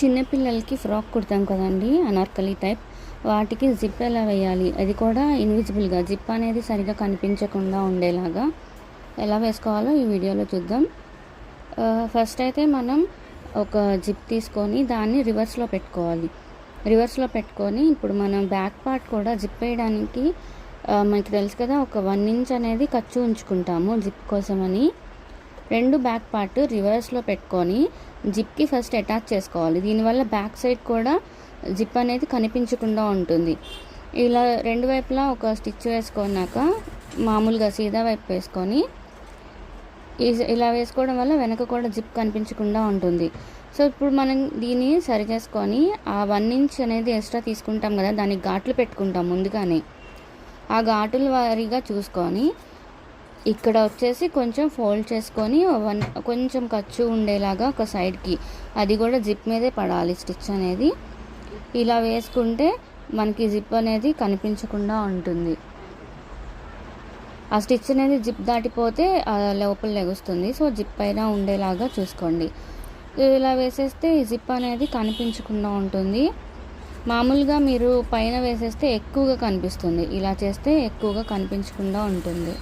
చిన్నపిల్లలకి ఫ్రాక్ కుడతాం కదండి, అనార్కలి టైప్. వాటికి జిప్ ఎలా వేయాలి, అది కూడా ఇన్విజిబుల్గా, జిప్ అనేది సరిగా కనిపించకుండా ఉండేలాగా ఎలా వేసుకోవాలో ఈ వీడియోలో చూద్దాం. ఫస్ట్ అయితే మనం ఒక జిప్ తీసుకొని దాన్ని రివర్స్లో పెట్టుకోవాలి. రివర్స్లో పెట్టుకొని ఇప్పుడు మనం బ్యాక్ పార్ట్ కూడా జిప్ వేయడానికి మనకి తెలుసు కదా, ఒక 1 ఇంచ్ అనేది ఖర్చు ఉంచుకుంటాము జిప్ కోసమని. రెండు బ్యాక్ పార్ట్ రివర్స్లో పెట్టుకొని జిప్కి ఫస్ట్ అటాచ్ చేసుకోవాలి. దీనివల్ల బ్యాక్ సైడ్ కూడా జిప్ అనేది కనిపించకుండా ఉంటుంది. ఇలా రెండు వైపులా ఒక స్టిచ్ వేసుకున్నాక మామూలుగా సీదా వైపు వేసుకొని ఇలా వేసుకోవడం వల్ల వెనక కూడా జిప్ కనిపించకుండా ఉంటుంది. సో ఇప్పుడు మనం దీన్ని సరి చేసుకొని ఆ 1 ఇంచ్ అనేది ఎక్స్ట్రా తీసుకుంటాం కదా, దానికి ఘాట్లు పెట్టుకుంటాం ముందుగానే. ఆ ఘాటుల వారీగా చూసుకొని ఇక్కడ వచ్చేసి కొంచెం ఫోల్డ్ చేసుకొని కొంచెం ఖర్చు ఉండేలాగా ఒక సైడ్కి, అది కూడా జిప్ మీదే పడాలి స్టిచ్ అనేది. ఇలా వేసుకుంటే మనకి జిప్ అనేది కనిపించకుండా ఉంటుంది. ఆ స్టిచ్ అనేది జిప్ దాటిపోతే లోపల లెగుస్తుంది. సో జిప్ పైన ఉండేలాగా చూసుకోండి. ఇలా వేసేస్తే ఈ జిప్ అనేది కనిపించకుండా ఉంటుంది. మామూలుగా మీరు పైన వేసేస్తే ఎక్కువగా కనిపిస్తుంది, ఇలా చేస్తే ఎక్కువగా కనిపించకుండా ఉంటుంది.